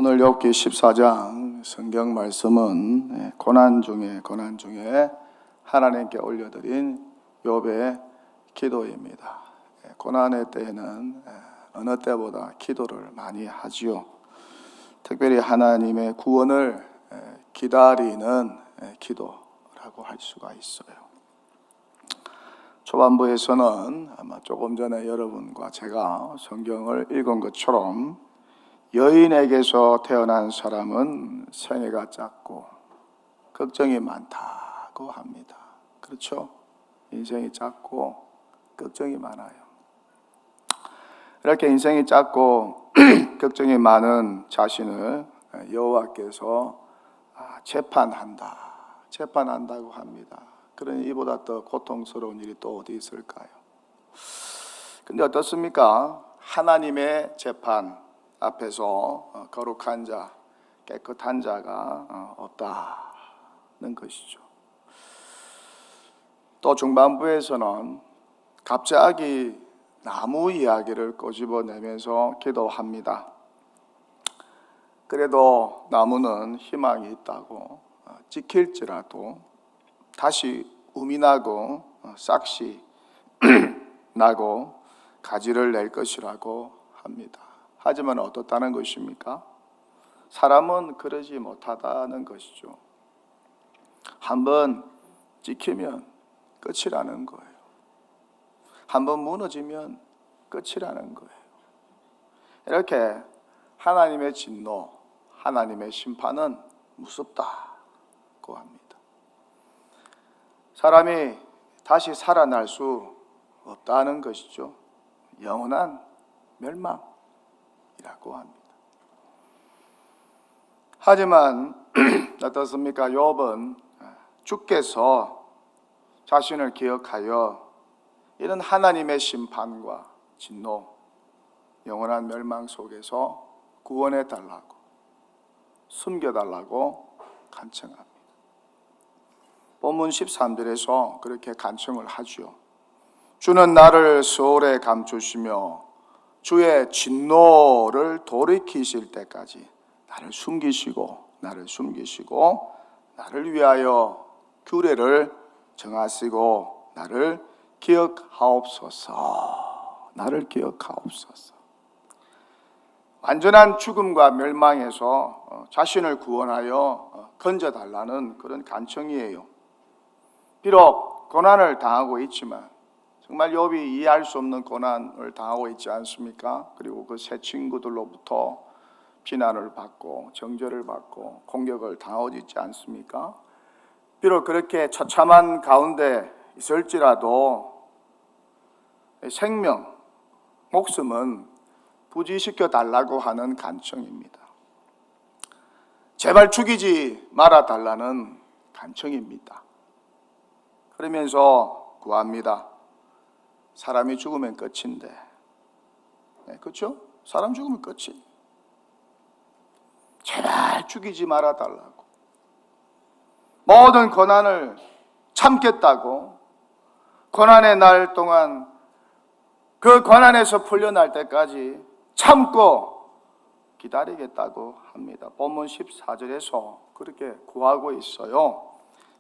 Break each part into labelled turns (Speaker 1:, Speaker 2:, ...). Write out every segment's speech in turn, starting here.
Speaker 1: 오늘 욥기 14장 성경 말씀은 고난 중에 하나님께 올려드린 욥의 기도입니다. 고난의 때에는 어느 때보다 기도를 많이 하지요. 특별히 하나님의 구원을 기다리는 기도라고 할 수가 있어요. 초반부에서는 아마 조금 전에 여러분과 제가 성경을 읽은 것처럼 여인에게서 태어난 사람은 생애가 짧고 걱정이 많다고 합니다. 그렇죠? 인생이 짧고 걱정이 많아요. 이렇게 인생이 짧고 걱정이 많은 자신을 여호와께서 재판한다고 합니다. 그러니 이보다 더 고통스러운 일이 또 어디 있을까요? 근데 어떻습니까? 하나님의 재판 앞에서 거룩한 자, 깨끗한 자가 없다는 것이죠. 또 중반부에서는 갑자기 나무 이야기를 꼬집어내면서 기도합니다. 그래도 나무는 희망이 있다고, 지킬지라도 다시 um이 나고 싹이 나고 가지를 낼 것이라고 합니다. 하지만 어떻다는 것입니까? 사람은 그러지 못하다는 것이죠. 한번 찍히면 끝이라는 거예요. 한번 무너지면 끝이라는 거예요. 이렇게 하나님의 진노, 하나님의 심판은 무섭다고 합니다. 사람이 다시 살아날 수 없다는 것이죠. 영원한 멸망이라고 합니다. 하지만 어떻습니까? 욥은 주께서 자신을 기억하여 이런 하나님의 심판과 진노, 영원한 멸망 속에서 구원해 달라고, 숨겨달라고 간청합니다. 본문 13절에서 그렇게 간청을 하죠. 주는 나를 수월에 감추시며 주의 진노를 돌이키실 때까지 나를 숨기시고 나를 위하여 규례를 정하시고 나를 기억하옵소서. 완전한 죽음과 멸망에서 자신을 구원하여 건져달라는 그런 간청이에요. 비록 고난을 당하고 있지만 정말 욥이 이해할 수 없는 고난을 당하고 있지 않습니까? 그리고 그 세 친구들로부터 비난을 받고 정죄를 받고 공격을 당하고 있지 않습니까? 비록 그렇게 처참한 가운데 있을지라도 생명, 목숨은 부지시켜 달라고 하는 간청입니다. 제발 죽이지 말아 달라는 간청입니다. 그러면서 구합니다. 사람이 죽으면 끝인데, 그렇죠? 사람 죽으면 끝이. 제발 죽이지 말아 달라고. 모든 고난을 참겠다고, 고난의 날 동안 그 고난에서 풀려날 때까지 참고 기다리겠다고 합니다. 본문 14절에서 그렇게 구하고 있어요.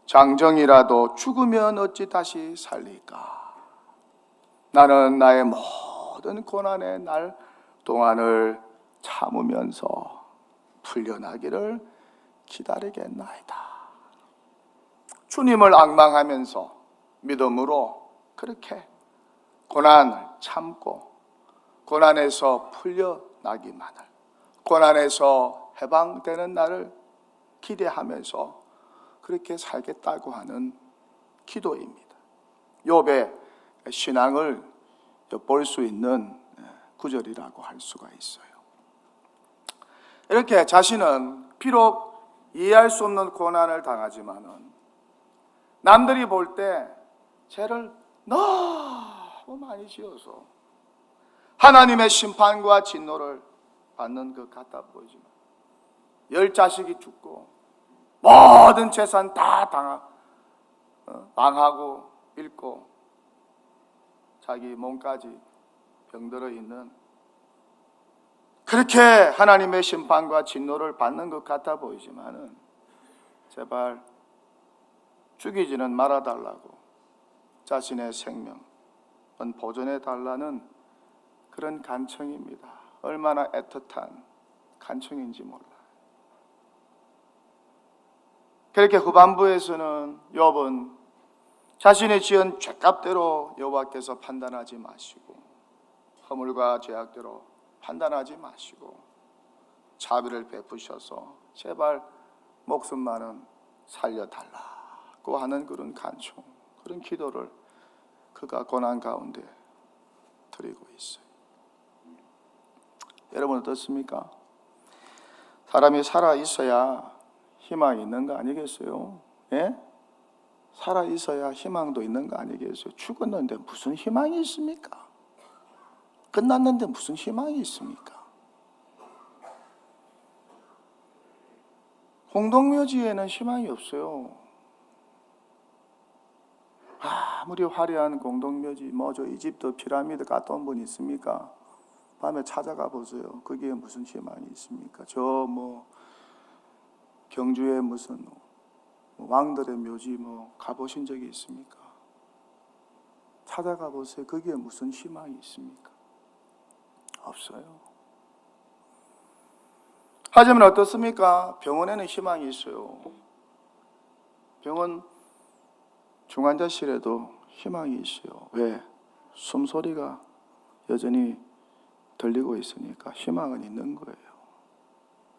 Speaker 1: 장정이라도 죽으면 어찌 다시 살릴까? 나는 나의 모든 고난의 날 동안을 참으면서 풀려나기를 기다리겠나이다. 주님을 앙망하면서 믿음으로 그렇게 고난을 참고 고난에서 풀려나기만을, 고난에서 해방되는 날을 기대하면서 그렇게 살겠다고 하는 기도입니다. 욥의 신앙을 엿볼 수 있는 구절이라고 할 수가 있어요. 이렇게 자신은 비록 이해할 수 없는 고난을 당하지만은 남들이 볼 때 죄를 너무 많이 지어서 하나님의 심판과 진노를 받는 것 같아 보이지만 10자식이 죽고 모든 재산 다 망하고 잃고 자기 몸까지 병들어 있는 그렇게 하나님의 심판과 진노를 받는 것 같아 보이지만은 제발 죽이지는 말아달라고, 자신의 생명은 보존해달라는 그런 간청입니다. 얼마나 애틋한 간청인지 몰라요. 그렇게 후반부에서는 욥은 자신의 지은 죄값대로 여호와께서 판단하지 마시고, 허물과 죄악대로 판단하지 마시고 자비를 베푸셔서 제발 목숨만은 살려달라고 하는 그런 간청, 그런 기도를 그가 고난 가운데 드리고 있어요. 여러분 어떻습니까? 사람이 살아 있어야 희망이 있는 거 아니겠어요? 예? 살아 있어야 희망도 있는 거 아니겠어요? 죽었는데 무슨 희망이 있습니까? 끝났는데 무슨 희망이 있습니까? 공동묘지에는 희망이 없어요. 아무리 화려한 공동묘지, 저 이집트 피라미드 갔다 온 분 있습니까? 밤에 찾아가 보세요. 거기에 무슨 희망이 있습니까? 경주에 무슨 왕들의 묘지 가보신 적이 있습니까? 찾아가 보세요. 거기에 무슨 희망이 있습니까? 없어요. 하지만 어떻습니까? 병원에는 희망이 있어요. 병원 중환자실에도 희망이 있어요. 왜? 숨소리가 여전히 들리고 있으니까 희망은 있는 거예요.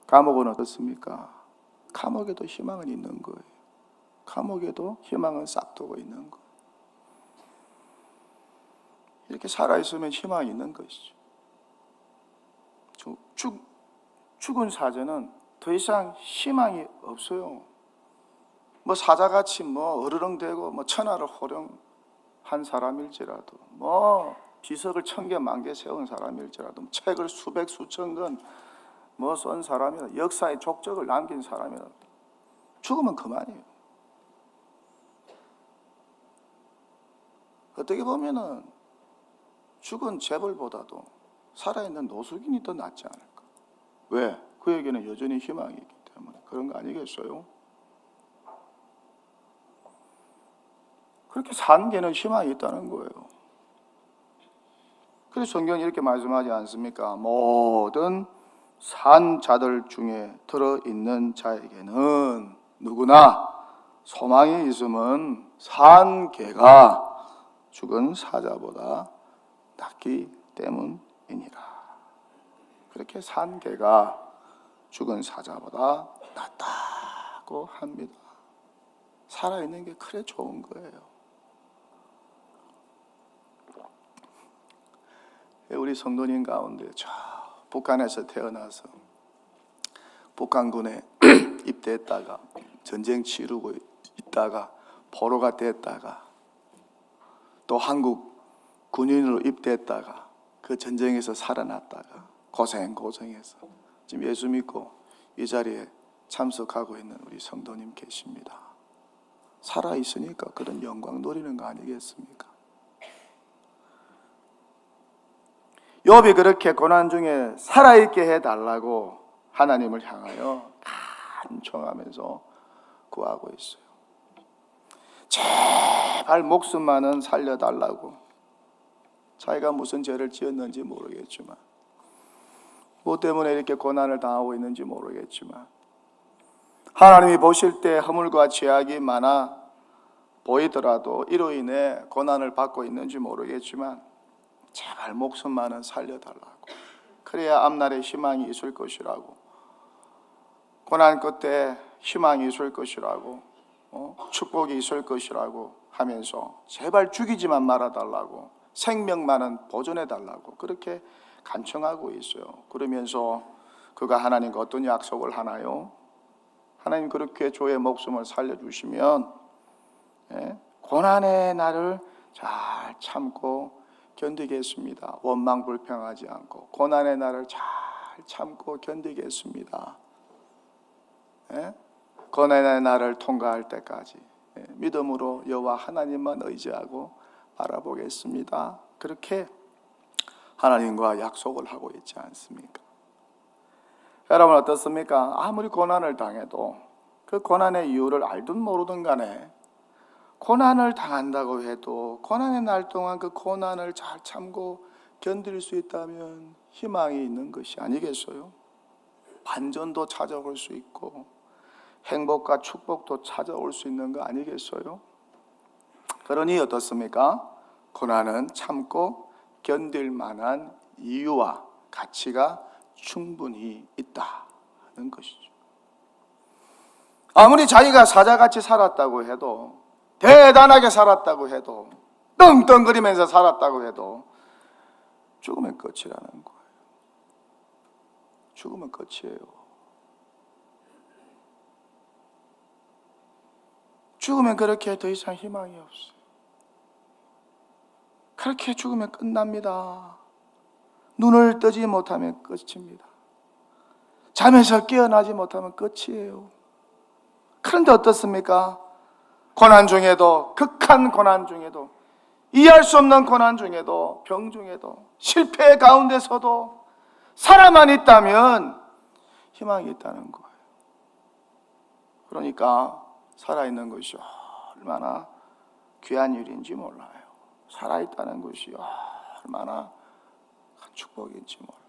Speaker 1: 감옥은 어떻습니까? 감옥에도 희망은 있는 거예요. 감옥에도 희망은 싹두고 있는 거예요. 이렇게 살아있으면 희망이 있는 것이죠. 죽은 사자는 더 이상 희망이 없어요. 사자같이 어르렁대고 천하를 호령한 사람일지라도, 비석을 1000개, 10,000개 세운 사람일지라도, 책을 수백 수천 권 쓴 사람이라, 역사의 족적을 남긴 사람이라, 죽으면 그만이에요. 어떻게 보면은 죽은 재벌보다도 살아있는 노숙인이 더 낫지 않을까? 왜? 그에게는 여전히 희망이 있기 때문에 그런 거 아니겠어요? 그렇게 산 게는 희망이 있다는 거예요. 그래서 성경이 이렇게 말씀하지 않습니까? 모든 산 자들 중에 들어있는 자에게는 누구나 소망이 있음은 산 개가 죽은 사자보다 낫기 때문이니라. 그렇게 산 개가 죽은 사자보다 낫다고 합니다. 살아있는 게 그래 좋은 거예요. 우리 성도님 가운데 저 북한에서 태어나서 북한군에 입대했다가 전쟁 치르고 있다가 포로가 됐다가 또 한국 군인으로 입대했다가 그 전쟁에서 살아났다가 고생해서 지금 예수 믿고 이 자리에 참석하고 있는 우리 성도님 계십니다. 살아있으니까 그런 영광 누리는 거 아니겠습니까? 욥이 그렇게 고난 중에 살아있게 해달라고 하나님을 향하여 간청하면서 구하고 있어요. 제발 목숨만은 살려달라고. 자기가 무슨 죄를 지었는지 모르겠지만, 뭐 때문에 이렇게 고난을 당하고 있는지 모르겠지만, 하나님이 보실 때 허물과 죄악이 많아 보이더라도 이로 인해 고난을 받고 있는지 모르겠지만 제발 목숨만은 살려달라고. 그래야 앞날에 희망이 있을 것이라고, 고난 끝에 희망이 있을 것이라고, 축복이 있을 것이라고 하면서 제발 죽이지만 말아달라고, 생명만은 보존해달라고 그렇게 간청하고 있어요. 그러면서 그가 하나님과 어떤 약속을 하나요? 하나님 그렇게 저의 목숨을 살려주시면 고난의 날을 잘 참고 견디겠습니다. 원망 불평하지 않고 고난의 날을 잘 참고 견디겠습니다. 고난의 날을 통과할 때까지 믿음으로 여호와 하나님만 의지하고 바라보겠습니다. 그렇게 하나님과 약속을 하고 있지 않습니까? 여러분 어떻습니까? 아무리 고난을 당해도 그 고난의 이유를 알든 모르든 간에 고난을 당한다고 해도 고난의 날 동안 그 고난을 잘 참고 견딜 수 있다면 희망이 있는 것이 아니겠어요? 반전도 찾아올 수 있고 행복과 축복도 찾아올 수 있는 거 아니겠어요? 그러니 어떻습니까? 고난은 참고 견딜 만한 이유와 가치가 충분히 있다는 것이죠. 아무리 자기가 사자같이 살았다고 해도, 대단하게 살았다고 해도, 떵떵거리면서 살았다고 해도 죽으면 끝이라는 거예요. 죽으면 끝이에요. 죽으면 그렇게 더 이상 희망이 없어요. 그렇게 죽으면 끝납니다. 눈을 뜨지 못하면 끝입니다. 잠에서 깨어나지 못하면 끝이에요. 그런데 어떻습니까? 고난 중에도, 극한 고난 중에도, 이해할 수 없는 고난 중에도, 병 중에도, 실패 가운데서도 살아만 있다면 희망이 있다는 거예요. 그러니까 살아있는 것이 얼마나 귀한 일인지 몰라요. 살아있다는 것이 얼마나 큰 축복인지 몰라요.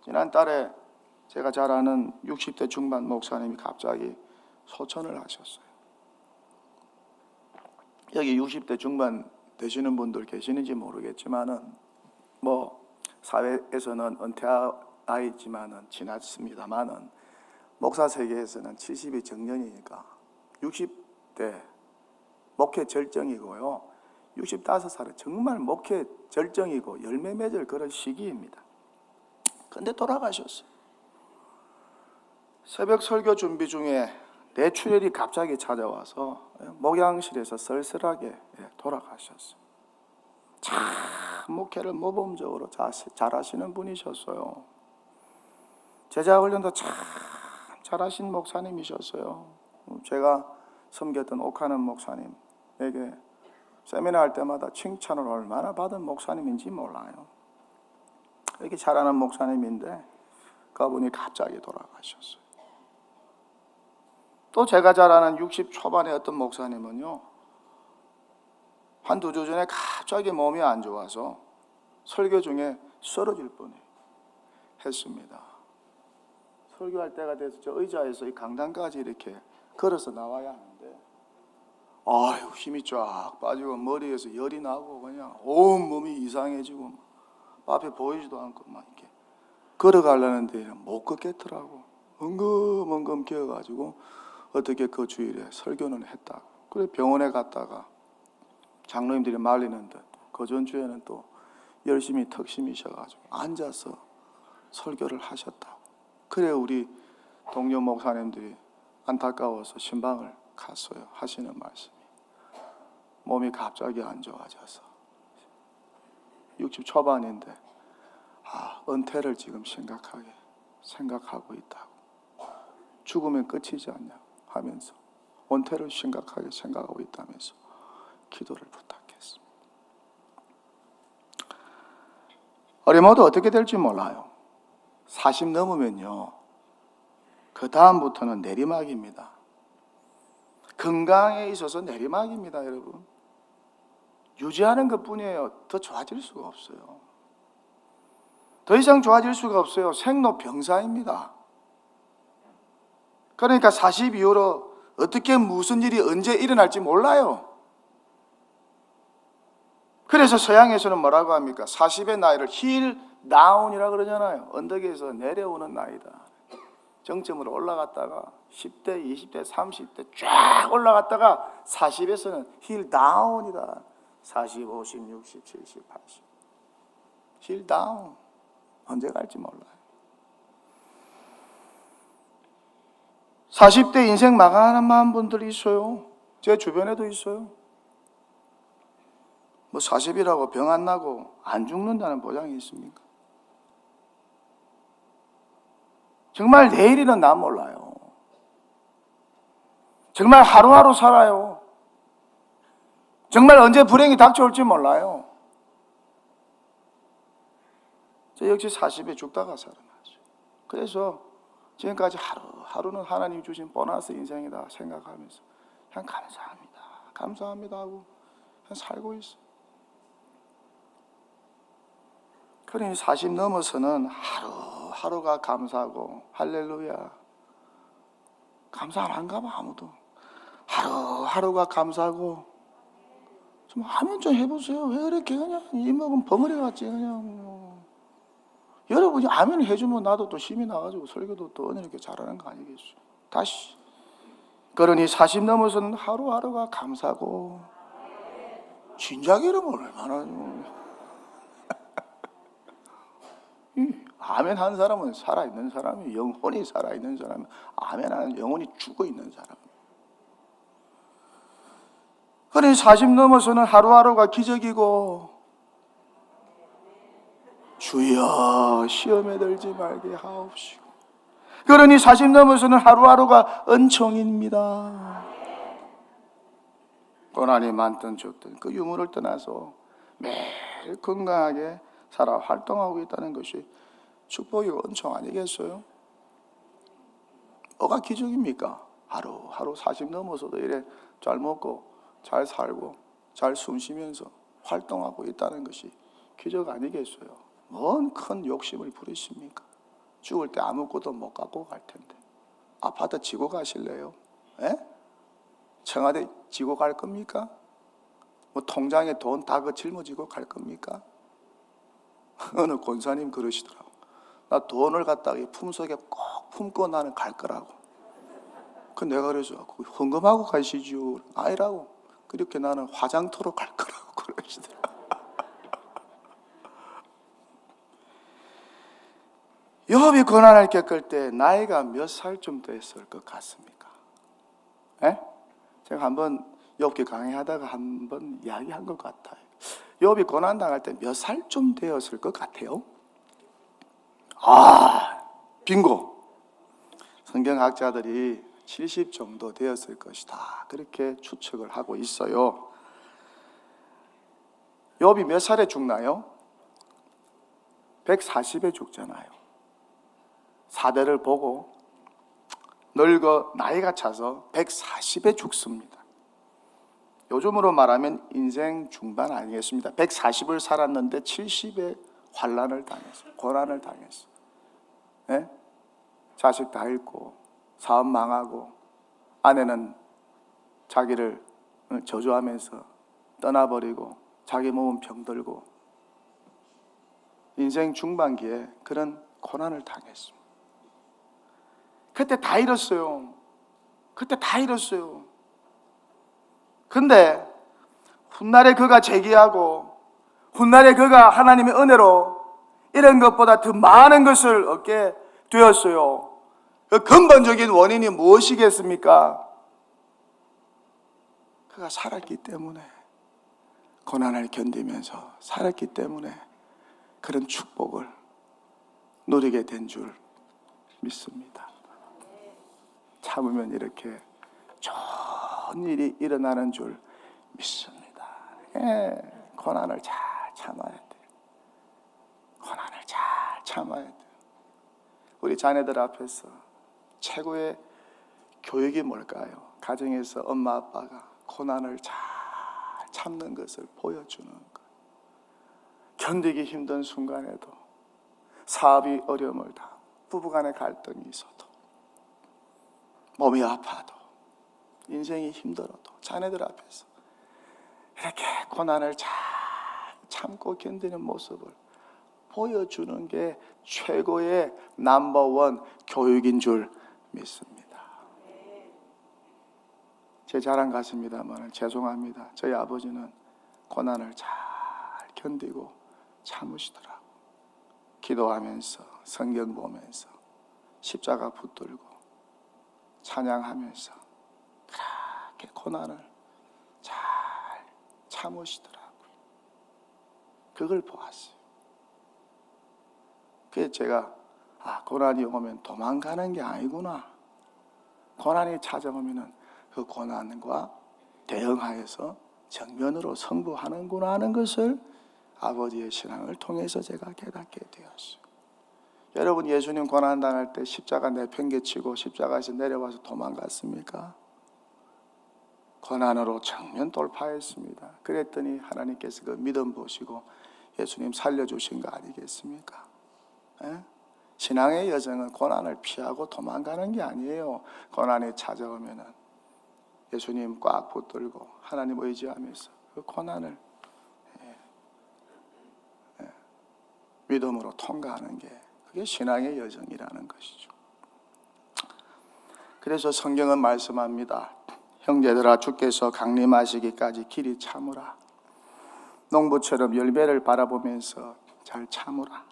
Speaker 1: 지난달에 제가 잘 아는 60대 중반 목사님이 갑자기 소천을 하셨어요. 여기 60대 중반 되시는 분들 계시는지 모르겠지만은 사회에서는 은퇴 나이지만은 지났습니다만은 목사 세계에서는 70이 정년이니까 60대 목회 절정이고요. 65살은 정말 목회 절정이고 열매 맺을 그런 시기입니다. 그런데 돌아가셨어요. 새벽 설교 준비 중에 뇌출혈이 갑자기 찾아와서 목양실에서 쓸쓸하게 돌아가셨어요. 참 목회를 모범적으로 잘하시는 분이셨어요. 제자 훈련도 참 잘하신 목사님이셨어요. 제가 섬겼던 옥하는 목사님에게 세미나 할 때마다 칭찬을 얼마나 받은 목사님인지 몰라요. 이렇게 잘하는 목사님인데 그분이 갑자기 돌아가셨어요. 또 제가 잘 아는 60 초반의 어떤 목사님은요, 한두 주 전에 갑자기 몸이 안 좋아서 설교 중에 쓰러질 뻔했습니다. 설교할 때가 돼서 저 의자에서 이 강당까지 이렇게 걸어서 나와야 하는데 힘이 쫙 빠지고 머리에서 열이 나고 그냥 온 몸이 이상해지고 앞에 보이지도 않고 막 이렇게 걸어가려는데 못 걷겠더라고. 엉금엉금 기어가지고 어떻게 그 주일에 설교는 했다고. 그래 병원에 갔다가 장로님들이 말리는데 그 전주에는 또 열심히 턱심이셔가지고 앉아서 설교를 하셨다고. 그래 우리 동료 목사님들이 안타까워서 신방을 갔어요. 하시는 말씀이 몸이 갑자기 안 좋아져서 60 초반인데 은퇴를 지금 심각하게 생각하고 있다고. 죽으면 끝이지 않냐 하면서 은퇴를 심각하게 생각하고 있다면서 기도를 부탁했습니다. 우리 모두 어떻게 될지 몰라요. 40 넘으면요, 그 다음부터는 내리막입니다. 건강에 있어서 내리막입니다, 여러분. 유지하는 것뿐이에요. 더 좋아질 수가 없어요. 더 이상 좋아질 수가 없어요. 생로병사입니다. 그러니까 40 이후로 어떻게 무슨 일이 언제 일어날지 몰라요. 그래서 서양에서는 뭐라고 합니까? 40의 나이를 힐 다운이라고 그러잖아요. 언덕에서 내려오는 나이다. 정점으로 올라갔다가 10대, 20대, 30대 쫙 올라갔다가 40에서는 힐 다운이다. 40, 50, 60, 70, 80. 힐 다운. 언제 갈지 몰라요. 40대 인생 망하는 분들이 있어요. 제 주변에도 있어요. 40이라고 병 안 나고 안 죽는다는 보장이 있습니까? 정말 내일이는 나 몰라요. 정말 하루하루 살아요. 정말 언제 불행이 닥쳐올지 몰라요. 저 역시 40에 죽다가 살아나죠. 그래서 지금까지 하루하루는 하나님 주신 보너스 인생이다 생각하면서 그냥 감사합니다 하고 그냥 살고 있어. 그러니 40 넘어서는 하루하루가 감사하고 할렐루야. 감사 안 한가 봐 아무도. 하루하루가 감사하고 좀 하면 좀 해보세요. 왜 이렇게 그냥 이먹은 벙어리 같지 그냥. 여러분이 아멘 해주면 나도 또 힘이 나가지고 설교도 또 이렇게 잘하는 거 아니겠어요? 다시. 그러니 40 넘어서는 하루하루가 감사고 진작 이러면 얼마나 아멘 한 사람은 살아있는 사람이 영혼이 살아있는 사람이 아멘 하는 영혼이 죽어있는 사람. 그러니 40 넘어서는 하루하루가 기적이고 주여 시험에 들지 말게 하옵시고 그러니 40 넘어서는 하루하루가 은총입니다. 고난이 많든 좋든 그 유무를 떠나서 매일 건강하게 살아 활동하고 있다는 것이 축복이고 은총 아니겠어요? 뭐가 기적입니까? 하루하루 40 넘어서도 이래 잘 먹고 잘 살고 잘 숨쉬면서 활동하고 있다는 것이 기적 아니겠어요? 뭔 큰 욕심을 부리십니까? 죽을 때 아무것도 못 갖고 갈 텐데 아파트 지고 가실래요? 에? 청와대 지고 갈 겁니까? 뭐 통장에 돈 다 그 짊어지고 갈 겁니까? 어느 권사님 그러시더라고. 나 돈을 갖다가 품속에 꼭 품고 나는 갈 거라고. 그 내가 그래서 헌금하고 가시죠. 아니라고. 그렇게 나는 화장터로 갈 거라고 그러시더라고. 욥이 고난을 겪을 때 나이가 몇 살쯤 됐을 것 같습니까? 에? 제가 한번 욥기 강의하다가 한번 이야기한 것 같아요. 욥이 고난 당할 때 몇 살쯤 되었을 것 같아요? 빙고. 성경학자들이 70 정도 되었을 것이다. 그렇게 추측을 하고 있어요. 욥이 몇 살에 죽나요? 140에 죽잖아요. 사대를 보고 늙어 나이가 차서 140에 죽습니다. 요즘으로 말하면 인생 중반 아니겠습니다. 140을 살았는데 70에 환난을 당했어요. 고난을 당했어요. 네? 자식 다 잃고 사업 망하고 아내는 자기를 저주하면서 떠나버리고 자기 몸은 병들고 인생 중반기에 그런 고난을 당했습니다. 그때 다 잃었어요. 근데 훗날에 그가 재기하고 훗날에 그가 하나님의 은혜로 이런 것보다 더 많은 것을 얻게 되었어요. 그 근본적인 원인이 무엇이겠습니까? 그가 살았기 때문에, 고난을 견디면서 살았기 때문에 그런 축복을 누리게 된 줄 믿습니다. 참으면 이렇게 좋은 일이 일어나는 줄 믿습니다. 고난을 잘 참아야 돼요. 고난을 잘 참아야 돼요. 우리 자녀들 앞에서 최고의 교육이 뭘까요? 가정에서 엄마 아빠가 고난을 잘 참는 것을 보여주는 것. 견디기 힘든 순간에도, 사업이 어려움을 다, 부부간의 갈등이 있어도, 몸이 아파도, 인생이 힘들어도 자녀들 앞에서 이렇게 고난을 잘 참고 견디는 모습을 보여주는 게 최고의 넘버원 교육인 줄 믿습니다. 제 자랑 같습니다만 죄송합니다. 저희 아버지는 고난을 잘 견디고 참으시더라고. 기도하면서, 성경 보면서, 십자가 붙들고 찬양하면서 그렇게 고난을 잘 참으시더라고요. 그걸 보았어요. 그래서 제가 고난이 오면 도망가는 게 아니구나. 고난이 찾아오면 그 고난과 대응하여서 정면으로 승부하는구나 하는 것을 아버지의 신앙을 통해서 제가 깨닫게 되었어요. 여러분 예수님 고난당할 때 십자가 내팽개치고 십자가에서 내려와서 도망갔습니까? 고난으로 정면 돌파했습니다. 그랬더니 하나님께서 그 믿음 보시고 예수님 살려주신 거 아니겠습니까? 에? 신앙의 여정은 고난을 피하고 도망가는 게 아니에요. 고난이 찾아오면은 예수님 꽉 붙들고 하나님 의지하면서 그 고난을 믿음으로 통과하는 게 그게 신앙의 여정이라는 것이죠. 그래서 성경은 말씀합니다. 형제들아 주께서 강림하시기까지 길이 참으라. 농부처럼 열매를 바라보면서 잘 참으라.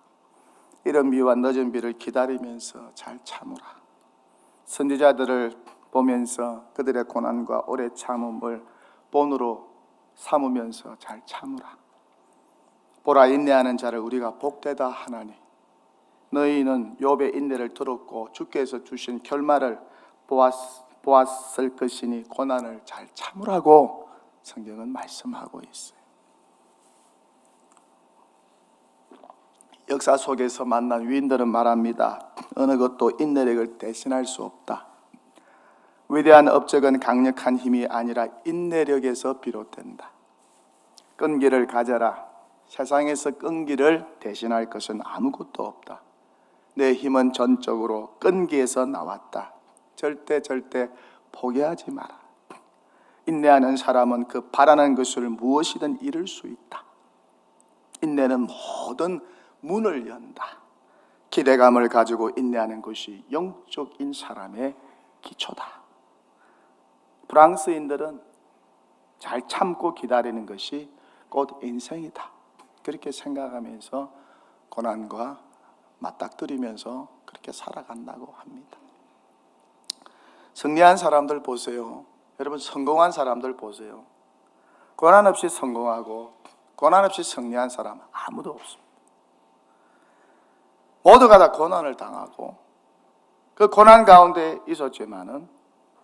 Speaker 1: 이른 비와 늦은 비를 기다리면서 잘 참으라. 선지자들을 보면서 그들의 고난과 오래 참음을 본으로 삼으면서 잘 참으라. 보라 인내하는 자를 우리가 복되다 하나니 너희는 욥의 인내를 들었고 주께서 주신 결말을 보았을 것이니 고난을 잘 참으라고 성경은 말씀하고 있어요. 역사 속에서 만난 위인들은 말합니다. 어느 것도 인내력을 대신할 수 없다. 위대한 업적은 강력한 힘이 아니라 인내력에서 비롯된다. 끈기를 가져라. 세상에서 끈기를 대신할 것은 아무것도 없다. 내 힘은 전적으로 끈기에서 나왔다. 절대 포기하지 마라. 인내하는 사람은 그 바라는 것을 무엇이든 이룰 수 있다. 인내는 모든 문을 연다. 기대감을 가지고 인내하는 것이 영적인 사람의 기초다. 프랑스인들은 잘 참고 기다리는 것이 곧 인생이다. 그렇게 생각하면서 고난과 맞닥뜨리면서 그렇게 살아간다고 합니다. 승리한 사람들 보세요. 여러분 성공한 사람들 보세요. 고난 없이 성공하고 고난 없이 승리한 사람 아무도 없습니다. 모두가 다 고난을 당하고 그 고난 가운데 있었지만은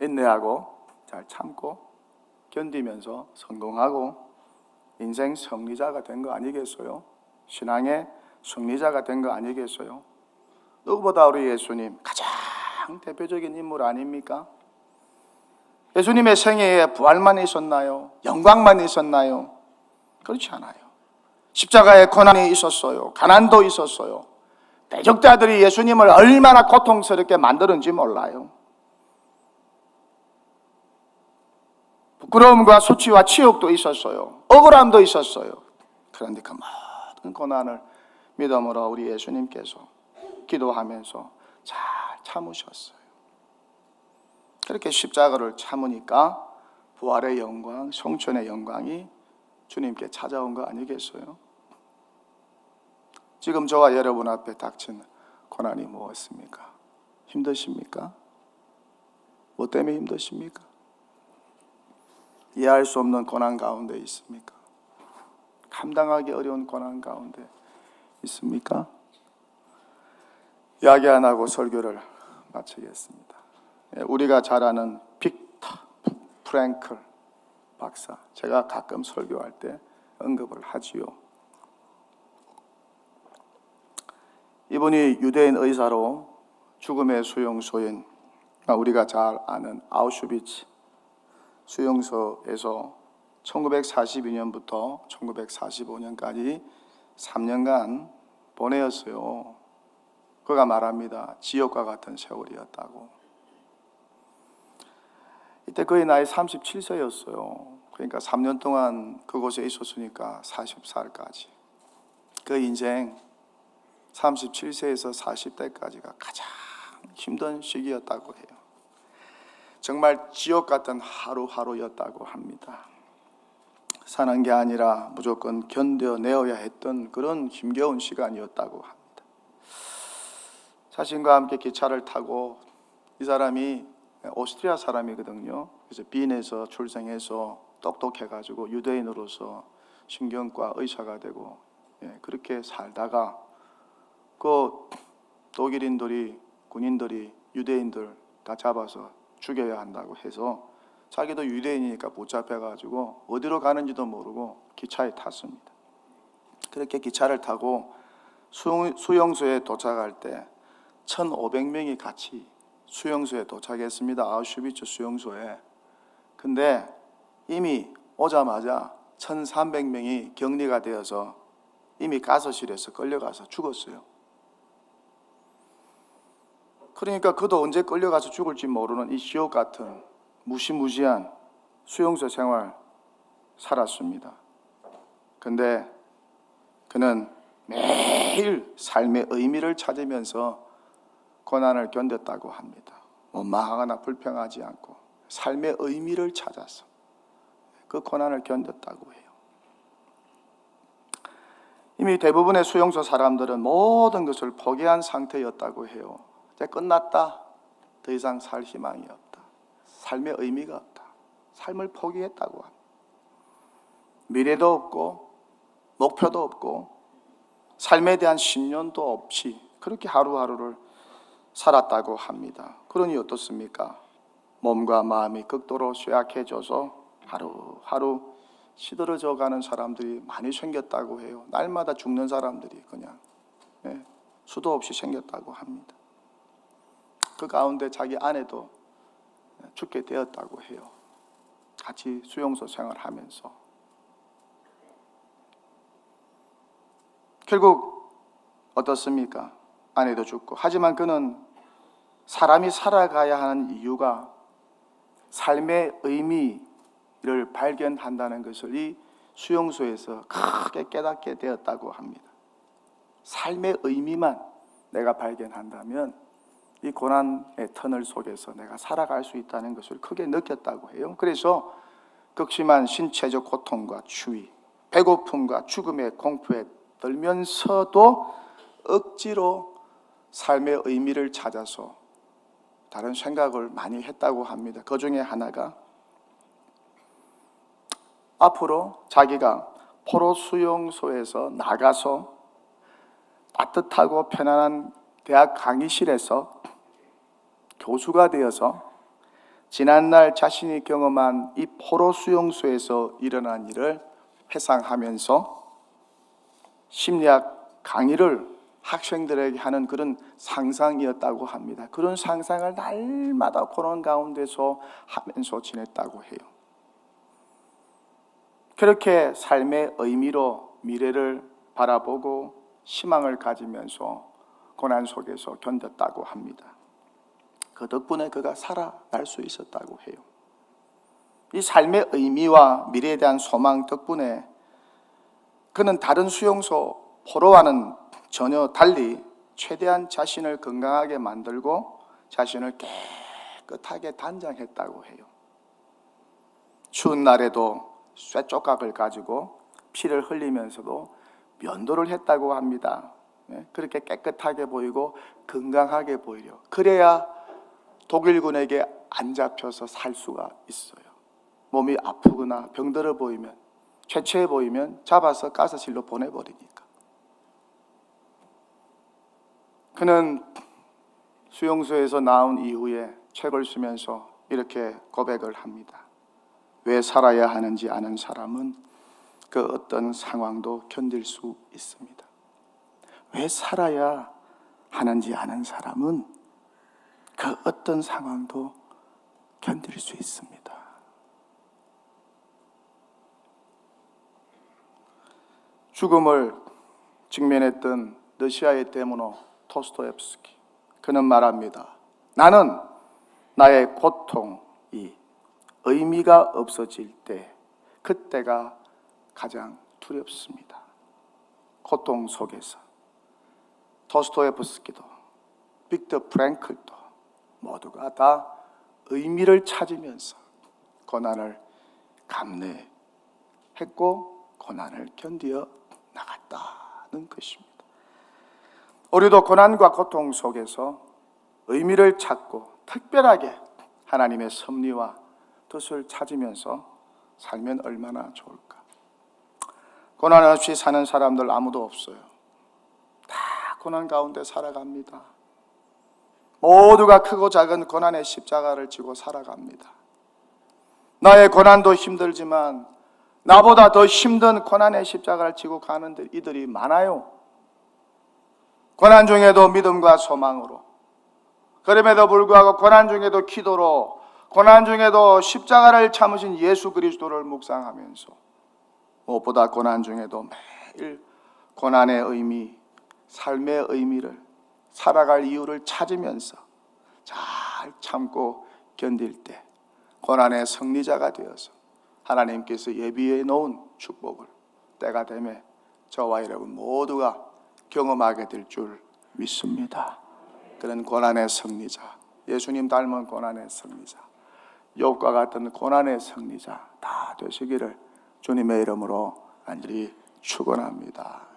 Speaker 1: 인내하고 잘 참고 견디면서 성공하고 인생 승리자가 된 거 아니겠어요? 신앙의 승리자가 된 거 아니겠어요? 누구보다 우리 예수님 가장 대표적인 인물 아닙니까? 예수님의 생애에 부활만 있었나요? 영광만 있었나요? 그렇지 않아요. 십자가에 고난이 있었어요. 가난도 있었어요. 대적자들이 예수님을 얼마나 고통스럽게 만드는지 몰라요. 부끄러움과 수치와 치욕도 있었어요. 억울함도 있었어요. 그런데 그 모든 고난을 믿음으로 우리 예수님께서 기도하면서 잘 참으셨어요. 그렇게 십자가를 참으니까 부활의 영광, 성천의 영광이 주님께 찾아온 거 아니겠어요? 지금 저와 여러분 앞에 닥친 고난이 무엇입니까? 힘드십니까? 뭐 때문에 힘드십니까? 이해할 수 없는 고난 가운데 있습니까? 감당하기 어려운 고난 가운데 있습니까? 이야기 안 하고 설교를 마치겠습니다. 우리가 잘 아는 빅터 프랭클 박사, 제가 가끔 설교할 때 언급을 하지요. 이분이 유대인 의사로 죽음의 수용소인 우리가 잘 아는 아우슈비츠 수용소에서 1942년부터 1945년까지 3년간 보내었어요. 그가 말합니다. 지옥과 같은 세월이었다고. 이때 그의 나이 37세였어요. 그러니까 3년 동안 그곳에 있었으니까 40살까지. 그 인생 37세에서 40대까지가 가장 힘든 시기였다고 해요. 정말 지옥 같은 하루하루였다고 합니다. 사는 게 아니라 무조건 견뎌내어야 했던 그런 힘겨운 시간이었다고 합니다. 자신과 함께 기차를 타고, 이 사람이 오스트리아 사람이거든요. 그래서 빈에서 출생해서 똑똑해가지고 유대인으로서 신경과 의사가 되고, 그렇게 살다가 그 독일인들이, 군인들이 유대인들 다 잡아서 죽여야 한다고 해서 자기도 유대인이니까 붙잡혀가지고 어디로 가는지도 모르고 기차에 탔습니다. 그렇게 기차를 타고 수용소에 도착할 때 1,500명이 같이 수용소에 도착했습니다. 아우슈비츠 수용소에. 근데 이미 오자마자 1,300명이 격리가 되어서 이미 가스실에서 끌려가서 죽었어요. 그러니까 그도 언제 끌려가서 죽을지 모르는 이 지옥 같은 무시무시한 수용소 생활 살았습니다. 근데 그는 매일 삶의 의미를 찾으면서 고난을 견뎠다고 합니다. 원망하거나 불평하지 않고 삶의 의미를 찾아서 그 고난을 견뎠다고 해요. 이미 대부분의 수용소 사람들은 모든 것을 포기한 상태였다고 해요. 이제 끝났다. 더 이상 살 희망이 없다. 삶의 의미가 없다. 삶을 포기했다고 합니다. 미래도 없고 목표도 없고 삶에 대한 신념도 없이 그렇게 하루하루를 살았다고 합니다. 그러니 어떻습니까? 몸과 마음이 극도로 쇠약해져서 하루하루 시들어져 가는 사람들이 많이 생겼다고 해요. 날마다 죽는 사람들이 그냥 수도 없이 생겼다고 합니다. 그 가운데 자기 아내도 죽게 되었다고 해요. 같이 수용소 생활하면서. 결국 어떻습니까? 아내도 죽고. 하지만 그는 사람이 살아가야 하는 이유가 삶의 의미를 발견한다는 것을 이 수용소에서 크게 깨닫게 되었다고 합니다. 삶의 의미만 내가 발견한다면 이 고난의 터널 속에서 내가 살아갈 수 있다는 것을 크게 느꼈다고 해요. 그래서 극심한 신체적 고통과 추위, 배고픔과 죽음의 공포에 떨면서도 억지로 삶의 의미를 찾아서 다른 생각을 많이 했다고 합니다. 그 중에 하나가 앞으로 자기가 포로 수용소에서 나가서 따뜻하고 편안한 대학 강의실에서 교수가 되어서 지난날 자신이 경험한 이 포로 수용소에서 일어난 일을 회상하면서 심리학 강의를 학생들에게 하는 그런 상상이었다고 합니다. 그런 상상을 날마다 고난 가운데서 하면서 지냈다고 해요. 그렇게 삶의 의미로 미래를 바라보고 희망을 가지면서 고난 속에서 견뎠다고 합니다. 그 덕분에 그가 살아날 수 있었다고 해요. 이 삶의 의미와 미래에 대한 소망 덕분에 그는 다른 수용소 포로와는 전혀 달리 최대한 자신을 건강하게 만들고 자신을 깨끗하게 단장했다고 해요. 추운 날에도 쇠조각을 가지고 피를 흘리면서도 면도를 했다고 합니다. 그렇게 깨끗하게 보이고 건강하게 보이려. 그래야 독일군에게 안 잡혀서 살 수가 있어요. 몸이 아프거나 병들어 보이면, 최초해 보이면 잡아서 가스실로 보내버리니까. 그는 수용소에서 나온 이후에 책을 쓰면서 이렇게 고백을 합니다. 왜 살아야 하는지 아는 사람은 그 어떤 상황도 견딜 수 있습니다. 왜 살아야 하는지 아는 사람은 그 어떤 상황도 견딜 수 있습니다. 죽음을 직면했던 러시아의 대문호 토스토옙스키, 그는 말합니다. 나는 나의 고통이 의미가 없어질 때 그때가 가장 두렵습니다. 고통 속에서 토스토옙스키도 빅터 프랭클도 모두가 다 의미를 찾으면서 고난을 감내했고 고난을 견디어 나갔다는 것입니다. 우리도 고난과 고통 속에서 의미를 찾고 특별하게 하나님의 섭리와 뜻을 찾으면서 살면 얼마나 좋을까. 고난 없이 사는 사람들 아무도 없어요. 다 고난 가운데 살아갑니다. 모두가 크고 작은 고난의 십자가를 지고 살아갑니다. 나의 고난도 힘들지만 나보다 더 힘든 고난의 십자가를 지고 가는 이들이 많아요. 고난 중에도 믿음과 소망으로, 그럼에도 불구하고 고난 중에도 기도로, 고난 중에도 십자가를 참으신 예수 그리스도를 묵상하면서 무엇보다 고난 중에도 매일 고난의 의미, 삶의 의미를, 살아갈 이유를 찾으면서 잘 참고 견딜 때 고난의 승리자가 되어서 하나님께서 예비해 놓은 축복을 때가 되면 저와 여러분 모두가 경험하게 될 줄 믿습니다. 그런 고난의 승리자, 예수님 닮은 고난의 승리자, 욥과 같은 고난의 승리자 다 되시기를 주님의 이름으로 간절히 축원합니다.